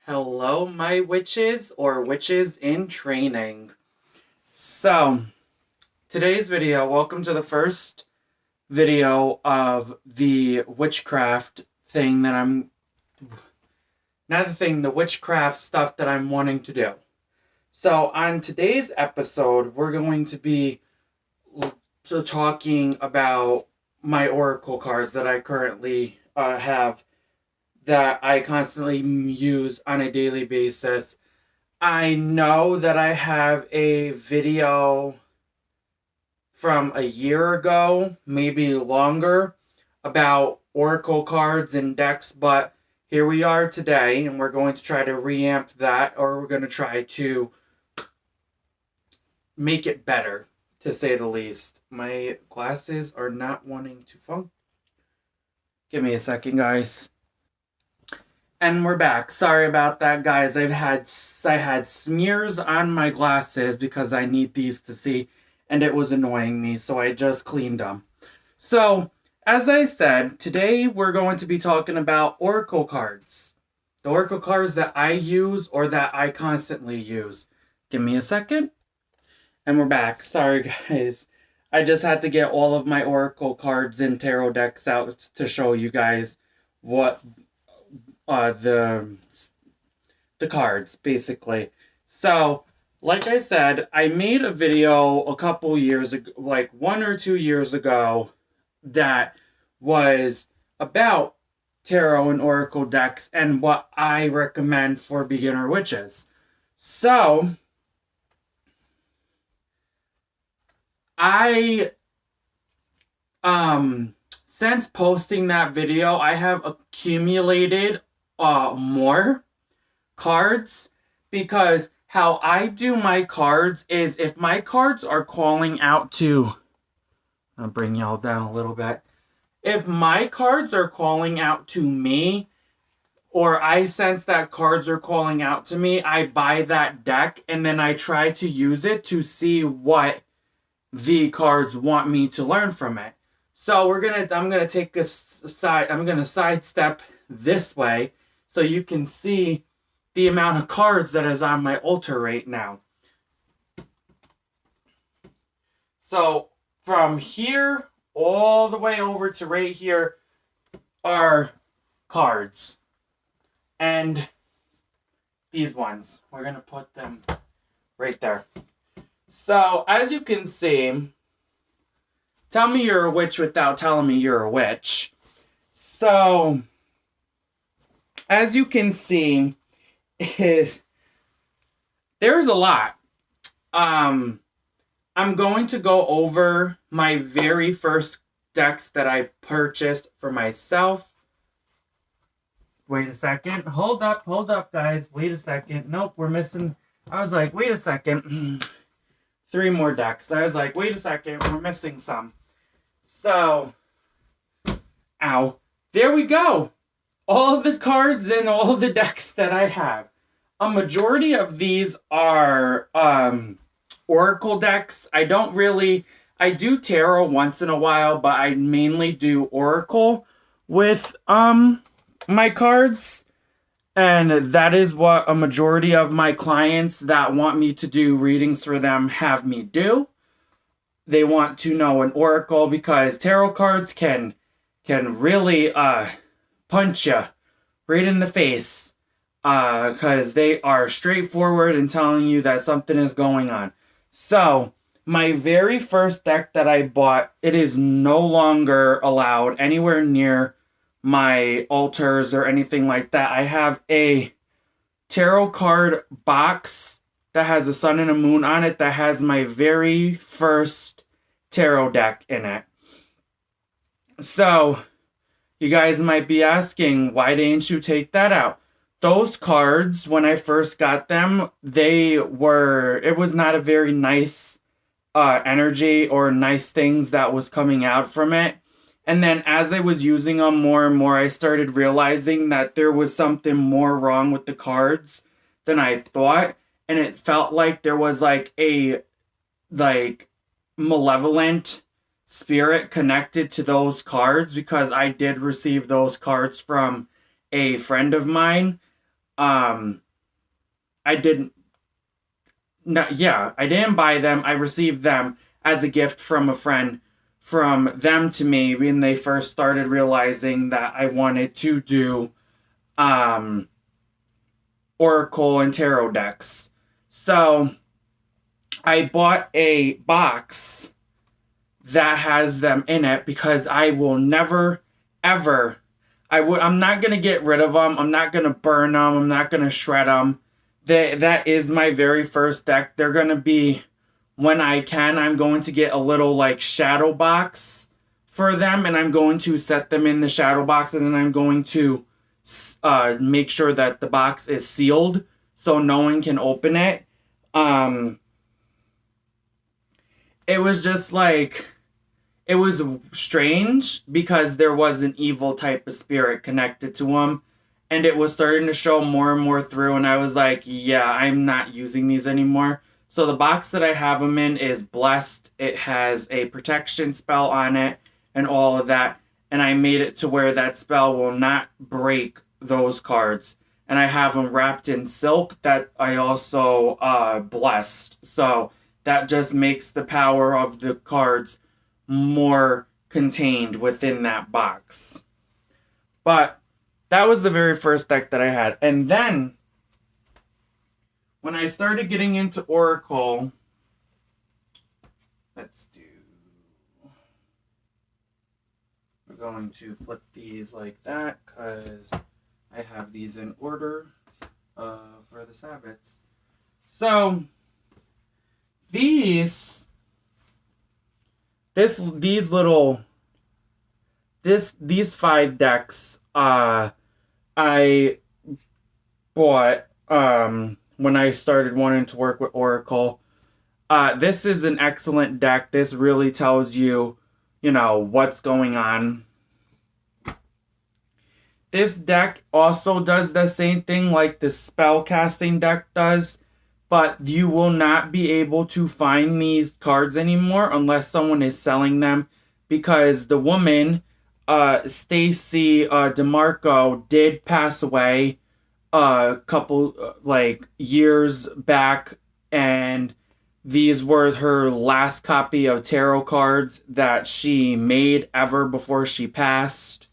Hello, my witches or witches in training. So, today's video, welcome to the first video of the witchcraft thing that the witchcraft stuff that I'm wanting to do. So, on today's episode, we're going to be talking about my oracle cards that I currently have that I constantly use on a daily basis. I know that I have a video from a year ago, maybe longer, about oracle cards and decks, but here we are today, and we're going to try to reamp that, or we're going to try to make it better, to say the least. My glasses are not wanting to function. Give me a second, guys. And we're back. Sorry about that, guys. I had smears on my glasses because I need these to see, and it was annoying me, so I just cleaned them. So, as I said, today we're going to be talking about oracle cards. The oracle cards that I use or that I constantly use. Give me a second. And we're back. Sorry, guys. I just had to get all of my oracle cards and tarot decks out to show you guys what the cards, basically. So, like I said, I made a video a couple years ago, like 1 or 2 years ago, that was about tarot and oracle decks and what I recommend for beginner witches. So, since posting that video, I have accumulated more cards, because how I do my cards is if my cards are calling out to, I'll bring y'all down a little bit. If my cards are calling out to me, or I sense that cards are calling out to me, I buy that deck and then I try to use it to see what the cards want me to learn from it. So I'm gonna take this aside. I'm gonna sidestep this way so you can see the amount of cards that is on my altar right now. So from here all the way over to right here are cards. And these ones, we're gonna put them right there. So as you can see, tell me you're a witch without telling me you're a witch. So, as you can see, there's a lot. I'm going to go over my very first decks that I purchased for myself. Wait a second. Hold up, guys. Wait a second. Nope, we're missing. I was like, wait a second. 3 more decks. I was like, wait a second. We're missing some. So, ow. There we go. All the cards and all the decks that I have. A majority of these are oracle decks. I do tarot once in a while, but I mainly do oracle with my cards. And that is what a majority of my clients that want me to do readings for them have me do. They want to know an oracle because tarot cards can really punch you right in the face, because they are straightforward and telling you that something is going on. So, my very first deck that I bought, it is no longer allowed anywhere near my altars or anything like that. I have a tarot card box that has a sun and a moon on it that has my very first tarot deck in it. So, you guys might be asking, why didn't you take that out? Those cards, when I first got them, it was not a very nice energy or nice things that was coming out from it. And then as I was using them more and more, I started realizing that there was something more wrong with the cards than I thought. And it felt like there was a malevolent spirit connected to those cards, because I did receive those cards from a friend of mine I didn't. No, yeah, I didn't buy them. I received them as a gift from a friend, from them to me when they first started realizing that I wanted to do um, Oracle and Tarot decks. So I bought a box that has them in it because I will never, ever. I'm not gonna get rid of them. I'm not gonna burn them. I'm not gonna shred them. That is my very first deck. They're gonna be, when I can, I'm going to get a little like shadow box for them, and I'm going to set them in the shadow box, and then I'm going to make sure that the box is sealed so no one can open it. It was just like, it was strange because there was an evil type of spirit connected to him, and it was starting to show more and more through, and I was like, yeah, I'm not using these anymore. So the box that I have them in is blessed. It has a protection spell on it and all of that, and I made it to where that spell will not break those cards. And I have them wrapped in silk that I also blessed. So that just makes the power of the cards more contained within that box. But that was the very first deck that I had. And then when I started getting into Oracle, we're going to flip these like that because I have these in order for the Sabbats. So these 5 decks I bought when I started wanting to work with Oracle. This is an excellent deck. This really tells you, what's going on. This deck also does the same thing like the spell casting deck does, but you will not be able to find these cards anymore unless someone is selling them, because the woman, Stacy DeMarco, did pass away a couple years back, and these were her last copy of tarot cards that she made ever before she passed.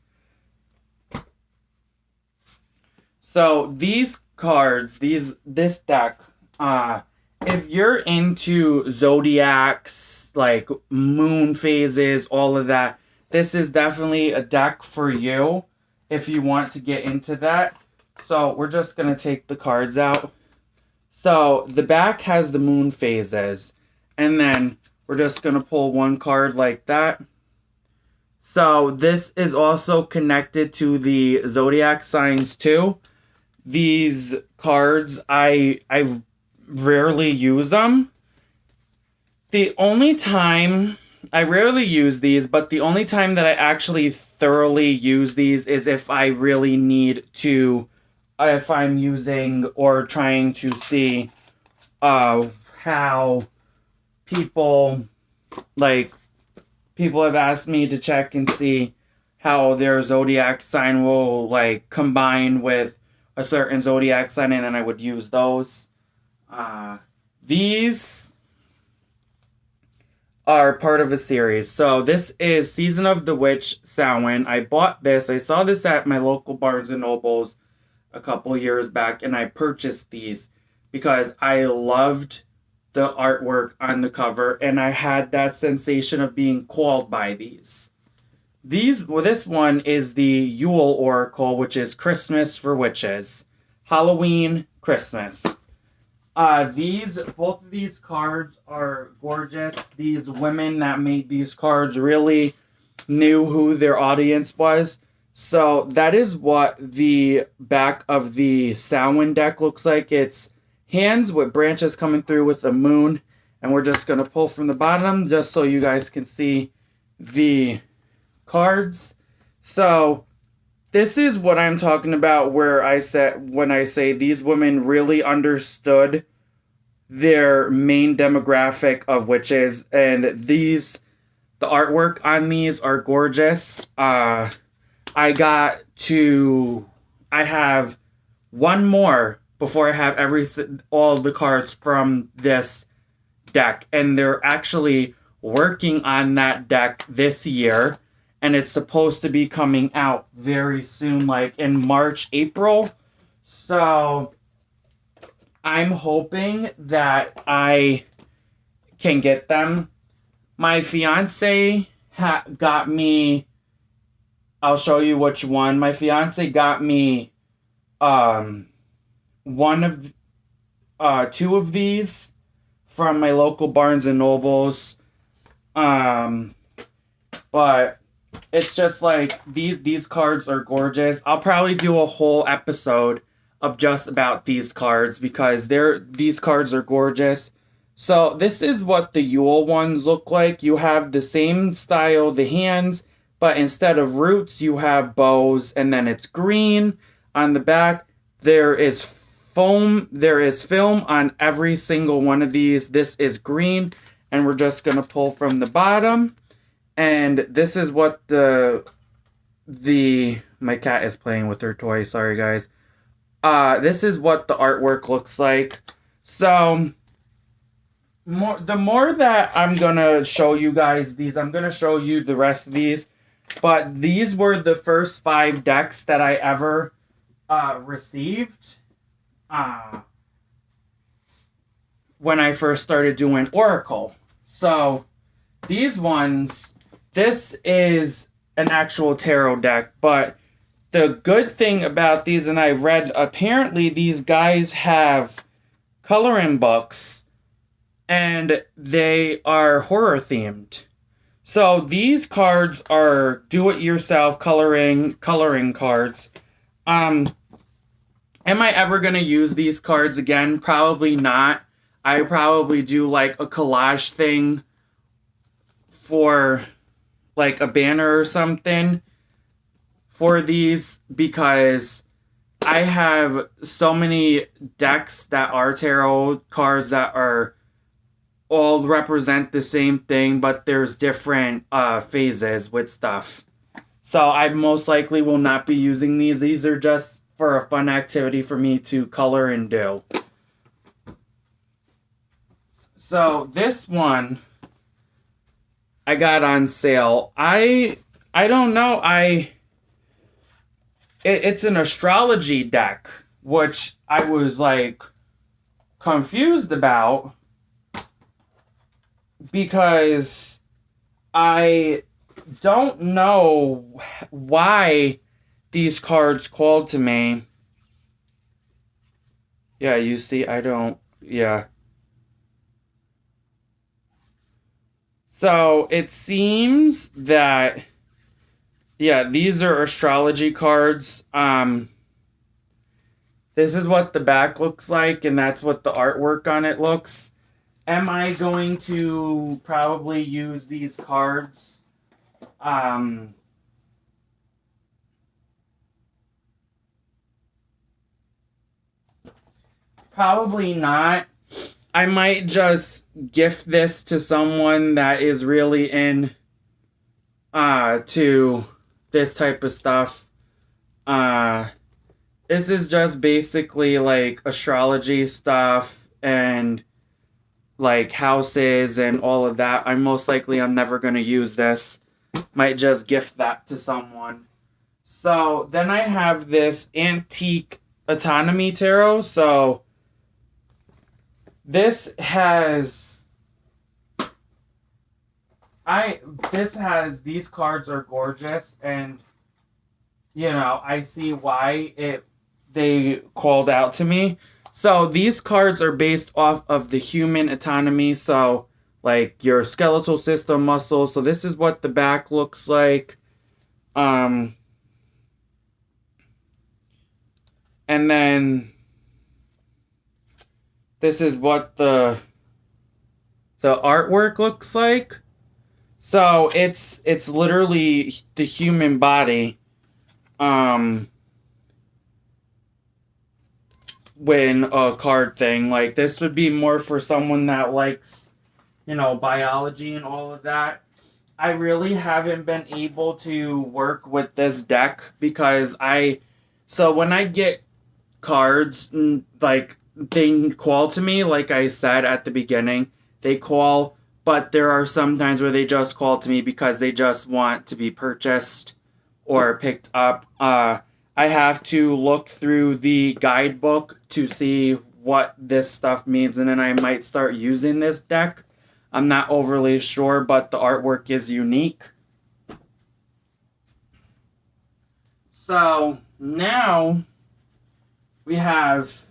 So these cards, this deck, if you're into zodiacs, like moon phases, all of that, this is definitely a deck for you if you want to get into that. So we're just going to take the cards out. So the back has the moon phases, and then we're just going to pull one card like that. So this is also connected to the zodiac signs too. These cards, I rarely use them. The only time, I rarely use these, but the only time that I actually thoroughly use these is if I really need to, if I'm using or trying to see how people have asked me to check and see how their zodiac sign will combine with a certain zodiac sign, and then I would use those. These are part of a series. So this is Season of the Witch Samhain. I bought this. I saw this at my local Barnes & Nobles a couple years back, and I purchased these because I loved the artwork on the cover, and I had that sensation of being called by these. This one is the Yule Oracle, which is Christmas for witches. Halloween, Christmas. Both of these cards are gorgeous. These women that made these cards really knew who their audience was. So that is what the back of the Samhain deck looks like. It's hands with branches coming through with a moon. And we're just going to pull from the bottom just so you guys can see the cards. So this is what I'm talking about when I say these women really understood their main demographic of witches, and the artwork on these are gorgeous. I have one more before I have all the cards from this deck. And they're actually working on that deck this year. And it's supposed to be coming out very soon, like in March, April. So I'm hoping that I can get them. My fiance got me, I'll show you which one. My fiance got me two of these from my local Barnes and Nobles. But it's just like these cards are gorgeous. I'll probably do a whole episode of just about these cards because these cards are gorgeous. So this is what the Yule ones look like. You have the same style, the hands, but instead of roots, you have bows, and then it's green on the back. There is film on every single one of these. This is green, and we're just gonna pull from the bottom. And this is what my cat is playing with her toy. Sorry, guys. This is what the artwork looks like. So the more that I'm gonna show you guys these, I'm gonna show you the rest of these. But these were the first 5 decks that I ever received when I first started doing Oracle. So these ones, this is an actual tarot deck, but the good thing about these, and I read, apparently these guys have coloring books, and they are horror themed. So these cards are do-it-yourself coloring cards. Am I ever going to use these cards again? Probably not. I probably do like a collage thing for like a banner or something for these, because I have so many decks that are tarot cards that are all represent the same thing, but there's different phases with stuff. So I most likely will not be using these. These are just for a fun activity for me to color and do. So this one I got on sale. I don't know. It's an astrology deck, which I was like confused about because I don't know why these cards called to me. Yeah, you see, yeah. So it seems that, yeah, these are astrology cards. This is what the back looks like, and that's what the artwork on it looks. Am I going to probably use these cards? Probably not. I might just gift this to someone that is really in to this type of stuff. This is just basically like astrology stuff and like houses and all of that. I'm never going to use this. Might just gift that to someone. So then I have this antique autonomy tarot. So these cards are gorgeous, and you know, I see why they called out to me. So these cards are based off of the human autonomy, so like your skeletal system, muscles. So this is what the back looks like. And then this is what the artwork looks like. So it's literally the human body. When a card thing, like this would be more for someone that likes, you know, biology and all of that. I really haven't been able to work with this deck because so when I get cards, like, they call to me, like I said at the beginning. They call, but there are some times where they just call to me because they just want to be purchased or picked up. I have to look through the guidebook to see what this stuff means, and then I might start using this deck. I'm not overly sure, but the artwork is unique. So now we have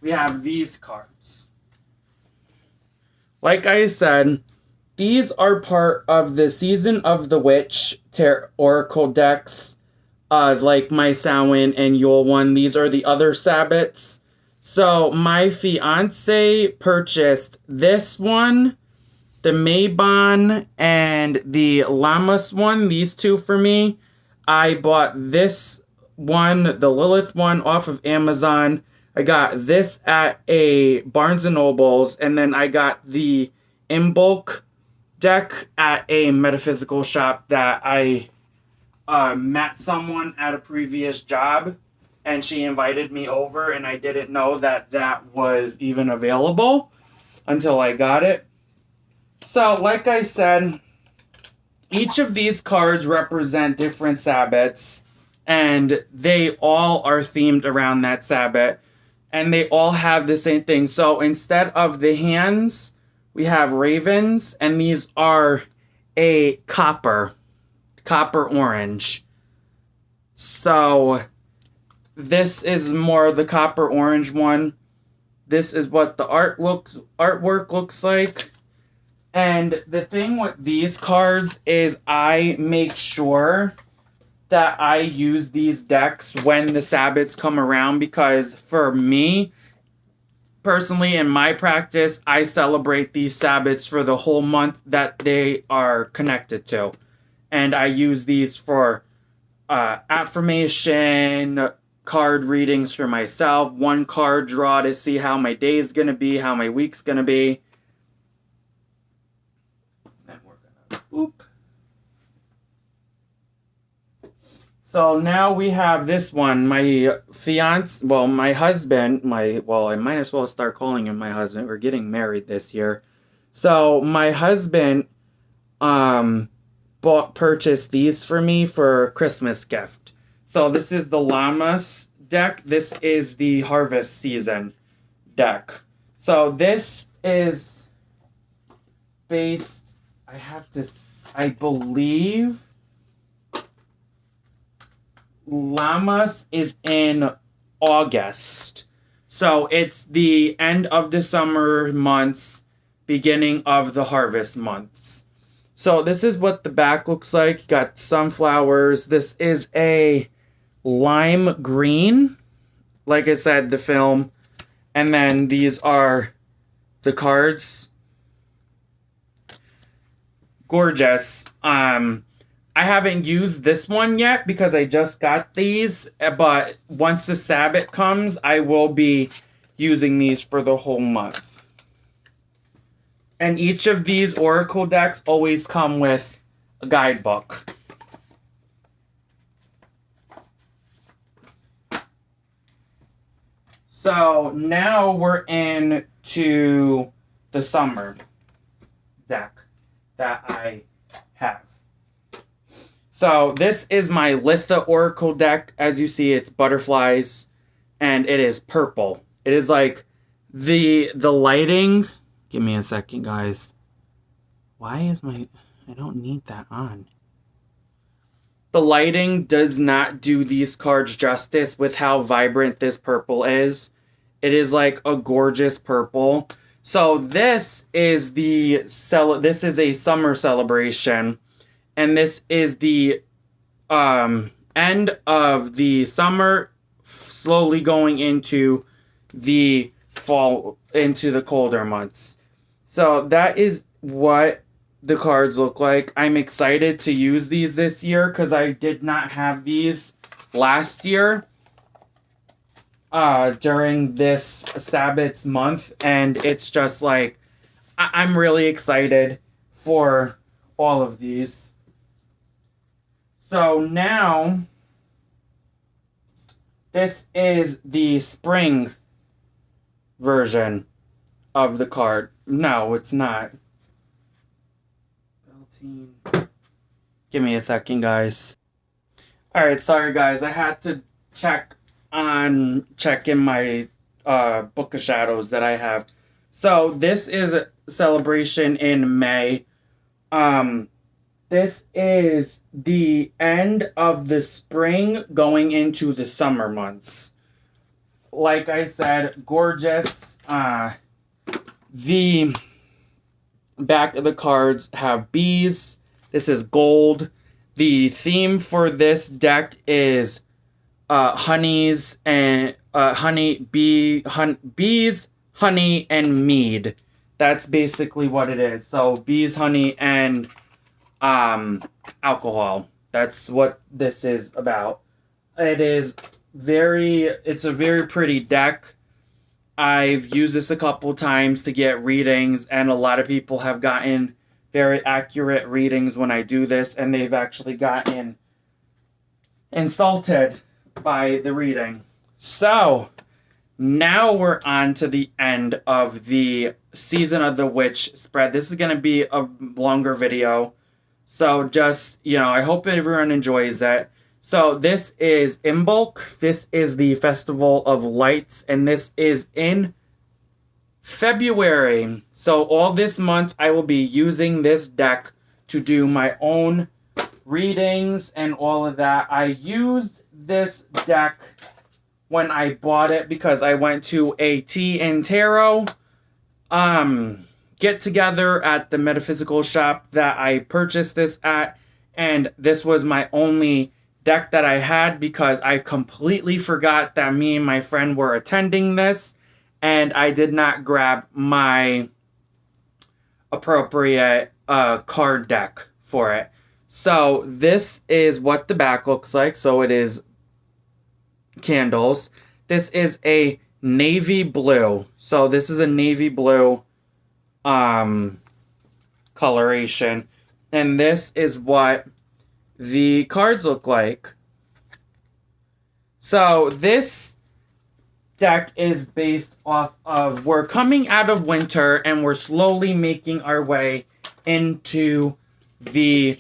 these cards. Like I said, these are part of the Season of the Witch Oracle decks, like my Samhain and Yule one. These are the other Sabbats. So my fiance purchased this one, the Mabon, and the Lammas one, these two for me. I bought this one, the Lilith one, off of Amazon. I got this at a Barnes & Noble's, and then I got the In Bulk deck at a metaphysical shop that I met someone at a previous job, and she invited me over, and I didn't know that that was even available until I got it. So, like I said, each of these cards represent different Sabbats, and they all are themed around that Sabbat, and they all have the same thing. So, instead of the hands, we have ravens, and these are a copper orange. So, this is more the copper orange one. This is what the artwork looks like. And the thing with these cards is I make sure that I use these decks when the Sabbats come around, because for me, personally, in my practice, I celebrate these Sabbats for the whole month that they are connected to. And I use these for affirmation, card readings for myself, one card draw to see how my day is going to be, how my week's going to be. Oop. So now we have this one. My fiance, well, my husband, I might as well start calling him my husband. We're getting married this year. So my husband purchased these for me for a Christmas gift. So this is the Lammas deck. This is the Harvest Season deck. So this is based, I believe Lammas is in August. So it's the end of the summer months, beginning of the harvest months. So this is what the back looks like. You got sunflowers. This is a lime green, like I said, the film. And then these are the cards. Gorgeous. I haven't used this one yet because I just got these, but once the Sabbat comes, I will be using these for the whole month. And each of these Oracle decks always come with a guidebook. So now we're into the summer deck that I have. So this is my Litha Oracle deck. As you see, it's butterflies, and it is purple. It is like the lighting. Give me a second, guys. Why is I don't need that on. The lighting does not do these cards justice with how vibrant this purple is. It is like a gorgeous purple. So this is a summer celebration, and this is the end of the summer, slowly going into the fall, into the colder months. So that is what the cards look like. I'm excited to use these this year because I did not have these last year during this Sabbath's month, and it's just like I'm really excited for all of these. So now This is the spring version of the card. No, it's not. Give me a second, guys. Alright, sorry guys. I had to check in my Book of Shadows that I have. So this is a celebration in May. This is the end of the spring going into the summer months. Like I said, gorgeous. The back of the cards have bees. This is gold. The theme for this deck is bees, honey, and mead. That's basically what it is. So bees, honey, and alcohol. That's what this is about. It's a very pretty deck. I've used this a couple times to get readings, and a lot of people have gotten very accurate readings when I do this, and they've actually gotten insulted by the reading. So, now we're on to the end of the Season of the Witch spread. This is going to be a longer video, so just, I hope everyone enjoys it. So, this is Imbolc. This is the Festival of Lights, and this is in February. So all this month I will be using this deck to do my own readings and all of that. I used this deck when I bought it because I went to a tea and tarot get together at the metaphysical shop that I purchased this at, and this was my only deck that I had because I completely forgot that me and my friend were attending this, and I did not grab my appropriate card deck for it. So this is what the back looks like. So it is candles. This is a navy blue. So this is a navy blue coloration. And this is what the cards look like. So this deck is based off of, we're coming out of winter and we're slowly making our way into the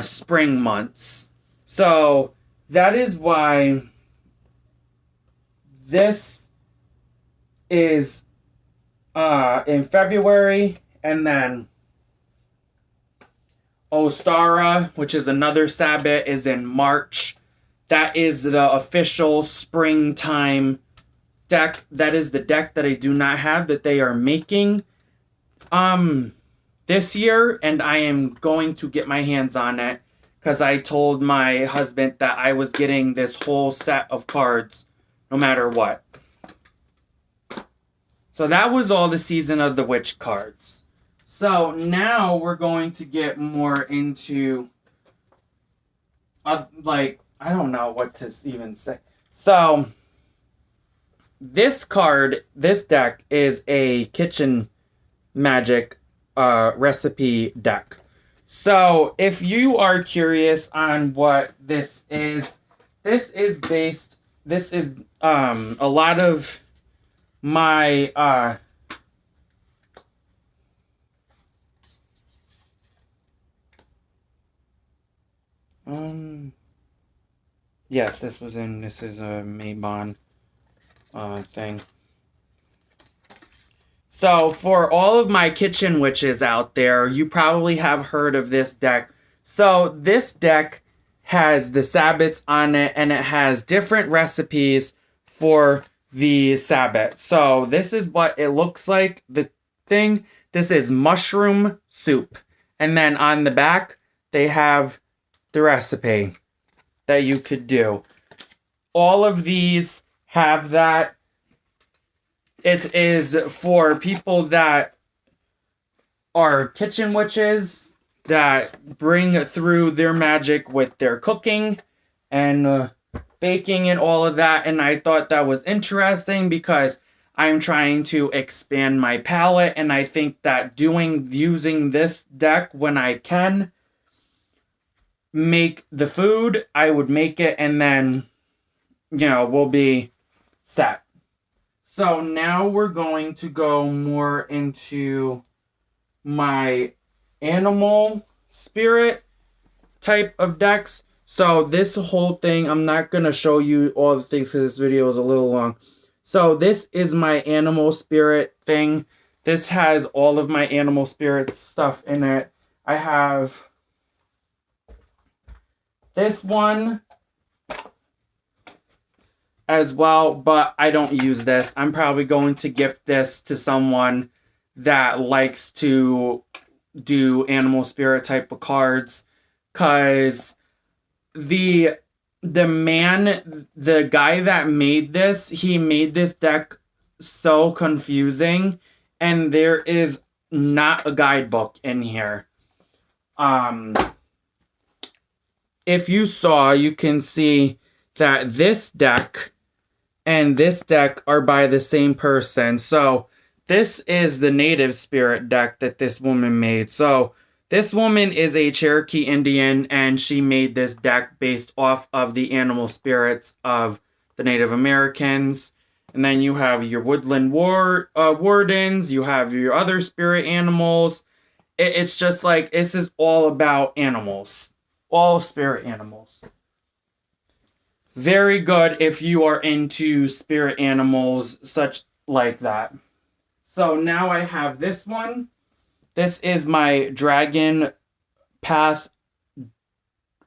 spring months. So that is why this is in February, and then Ostara, which is another Sabbath, is in March. That is the official springtime deck. That is the deck that I do not have, that they are making this year, and I am going to get my hands on it because I told my husband that I was getting this whole set of cards no matter what. So that was all the Season of the Witch cards. So now we're going to get more into I don't know what to even say. So, this deck is a kitchen magic recipe deck. So, if you are curious on what this is a lot of my yes, this is a Maybon thing. So, for all of my kitchen witches out there, you probably have heard of this deck. So, this deck has the Sabbats on it, and it has different recipes for the Sabbat. So, this is what it looks like. This is mushroom soup. And then on the back, they have the recipe that you could do. All of these have that. It is for people that are kitchen witches that bring through their magic with their cooking and baking and all of that. And I thought that was interesting because I'm trying to expand my palette, and I think that using this deck when I can make the food, I would make it and then will be set. So now we're going to go more into my animal spirit type of decks. So this whole thing, I'm not going to show you all the things because this video is a little long. So this is my animal spirit thing. This has all of my animal spirit stuff in it. I have this one as well, but I don't use this. I'm probably going to gift this to someone that likes to do animal spirit type of cards, because the guy that made this, he made this deck so confusing, and there is not a guidebook in here. If you saw, you can see that this deck and this deck are by the same person. So this is the native spirit deck that this woman made. So this woman is a Cherokee Indian, and she made this deck based off of the animal spirits of the Native Americans. And then you have your woodland wardens, you have your other spirit animals. It's just like, this is all about animals. All spirit animals. Very good if you are into spirit animals such like that. So now I have this one. This is my Dragon Path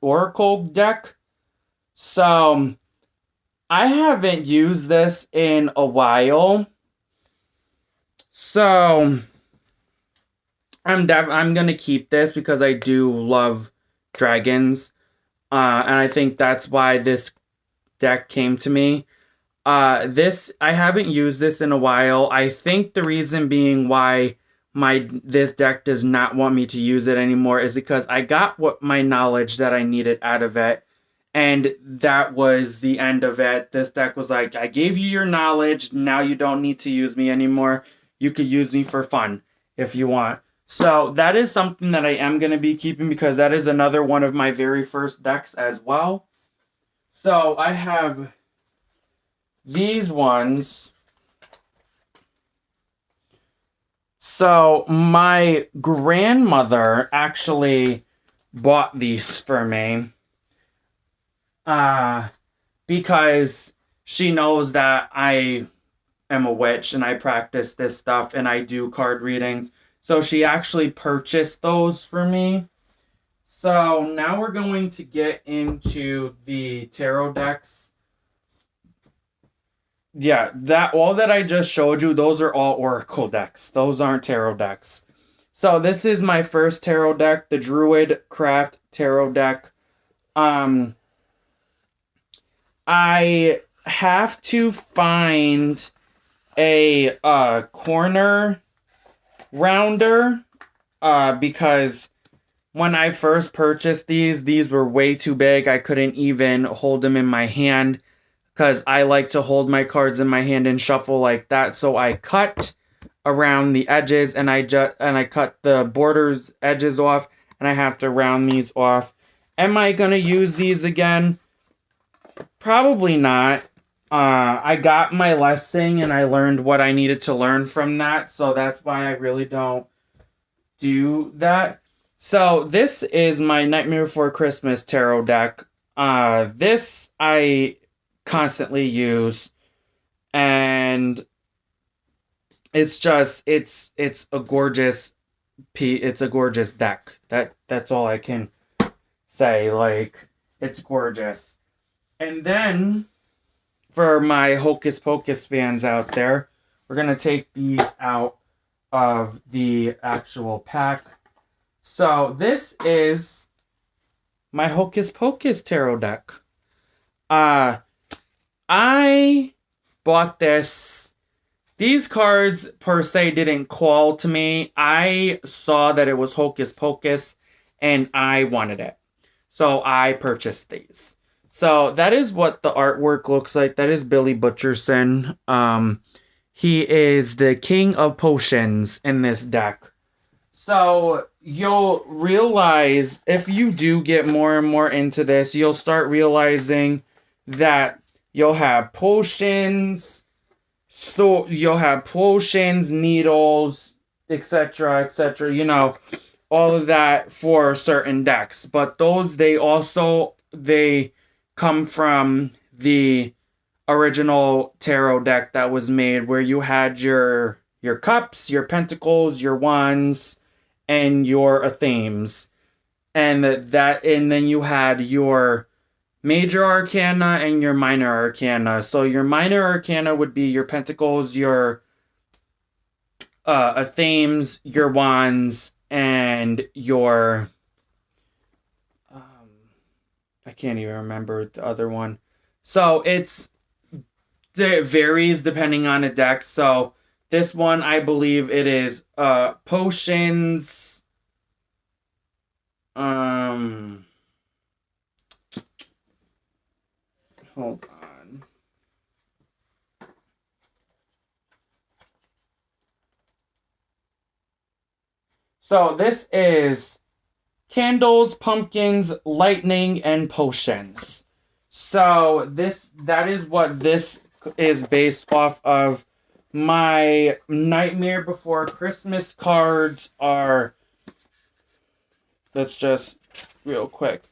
Oracle deck. So I haven't used this in a while. So I'm gonna keep this because I do love dragons. And I think that's why this deck came to me. I haven't used this in a while. I think the reason being why this deck does not want me to use it anymore is because I got what my knowledge that I needed out of it, and that was the end of it. This deck was like, I gave you your knowledge, now you don't need to use me anymore. You could use me for fun if you want. So that is something that I am going to be keeping, because that is another one of my very first decks as well. So I have these ones. So my grandmother actually bought these for me because she knows that I am a witch and I practice this stuff and I do card readings. So she actually purchased those for me. So now we're going to get into the tarot decks. Yeah, all that I just showed you, those are all oracle decks. Those aren't tarot decks. So this is my first tarot deck, the Druid Craft Tarot deck. I have to find a corner rounder because when I first purchased these were way too big. I couldn't even hold them in my hand because I like to hold my cards in my hand and shuffle like that. So I cut around the edges and I cut the borders edges off, and I have to round these off. Am I gonna use these again? Probably not. I got my lesson and I learned what I needed to learn from that, so that's why I really don't do that. So this is my Nightmare Before Christmas tarot deck. This I constantly use, and it's just it's a gorgeous deck. That's all I can say. Like, it's gorgeous. And then for my Hocus Pocus fans out there, we're gonna take these out of the actual pack. So this is my Hocus Pocus tarot deck. I bought this. These cards per se didn't call to me. I saw that it was Hocus Pocus and I wanted it. So I purchased these. So that is what the artwork looks like. That is Billy Butcherson. He is the king of potions in this deck. So you'll realize, if you do get more and more into this, you'll start realizing that You'll have potions. So you'll have potions, needles, etc., etc. You know, all of that for certain decks. But those they come from the original tarot deck that was made, where you had your cups, your pentacles, your wands, and your themes, and then you had your major arcana and your minor arcana. So your minor arcana would be your pentacles, your themes, your wands, and your I can't even remember the other one. So it varies depending on a deck. So this one, I believe it is potions. Hold on. So this is candles, pumpkins, lightning, and potions. So that is what this is based off of. My Nightmare Before Christmas cards are, let's just real quick,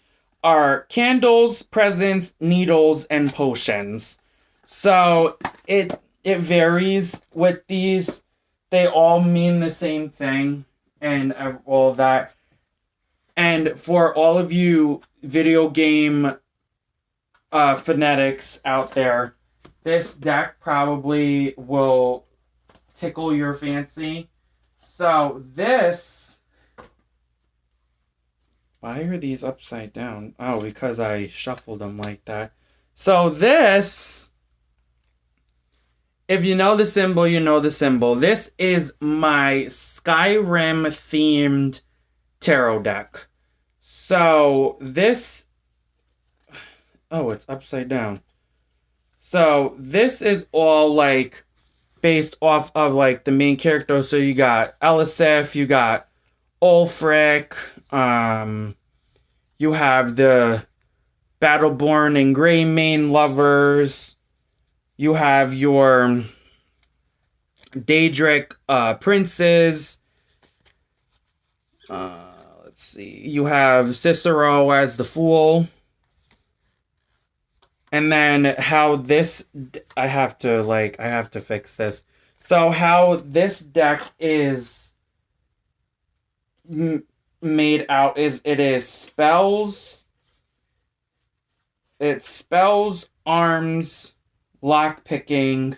are candles, presents, needles, and potions. So it varies with these. They all mean the same thing and all that. And for all of you video game fanatics out there, this deck probably will tickle your fancy. So this... Why are these upside down? Oh, because I shuffled them like that. So this... If you know the symbol, you know the symbol. This is my Skyrim themed tarot deck. So this... Oh, it's upside down. So this is all like based off of like the main character. So you got Elisif, you got Ulfric, you have the Battleborn and Greymane lovers. You have your Daedric princes. Let's see. You have Cicero as the fool. And then how this... I have to fix this. So how this deck is made out is it is spells. It's spells, arms, lockpicking,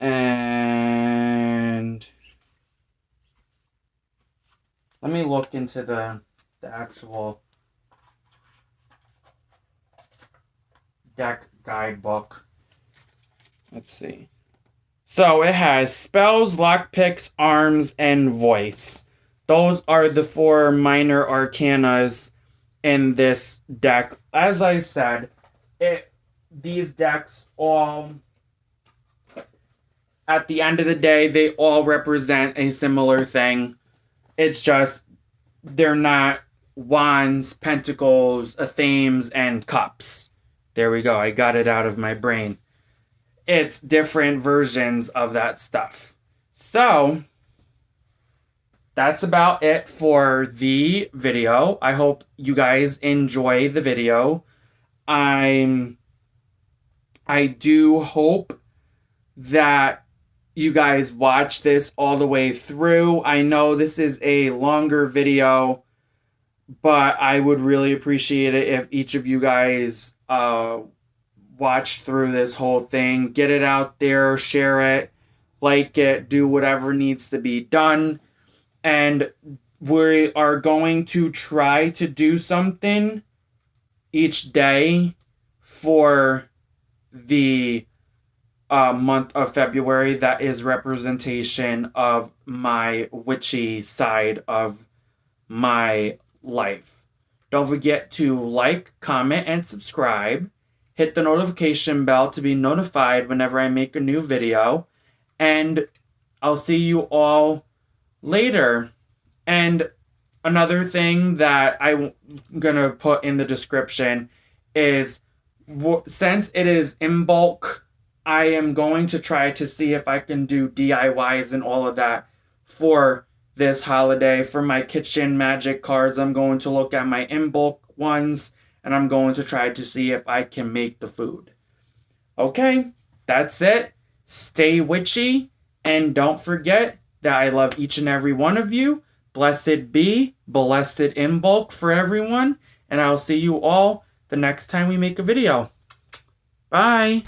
and let me look into the actual deck guidebook. Let's see. So it has spells, lockpicks, arms, and voice. Those are the 4 minor arcanas in this deck. As I said, these decks all, at the end of the day, they all represent a similar thing. It's just they're not wands, pentacles, themes, and cups. There we go. I got it out of my brain. It's different versions of that stuff. So that's about it for the video. I hope you guys enjoy the video. I do hope that you guys watch this all the way through. I know this is a longer video, but I would really appreciate it if each of you guys watch through this whole thing. Get it out there, share it, like it, do whatever needs to be done. And we are going to try to do something each day for the month of February that is representation of my witchy side of my life. Don't forget to like, comment, and subscribe. Hit the notification bell to be notified whenever I make a new video. And I'll see you all later. And another thing that I'm going to put in the description is since it is in bulk, I am going to try to see if I can do DIYs and all of that for this holiday. For my kitchen magic cards, I'm going to look at my in bulk ones, and I'm going to try to see if I can make the food. Okay, that's it. Stay witchy, and don't forget that I love each and every one of you. Blessed be, blessed in bulk for everyone, and I'll see you all the next time we make a video. Bye!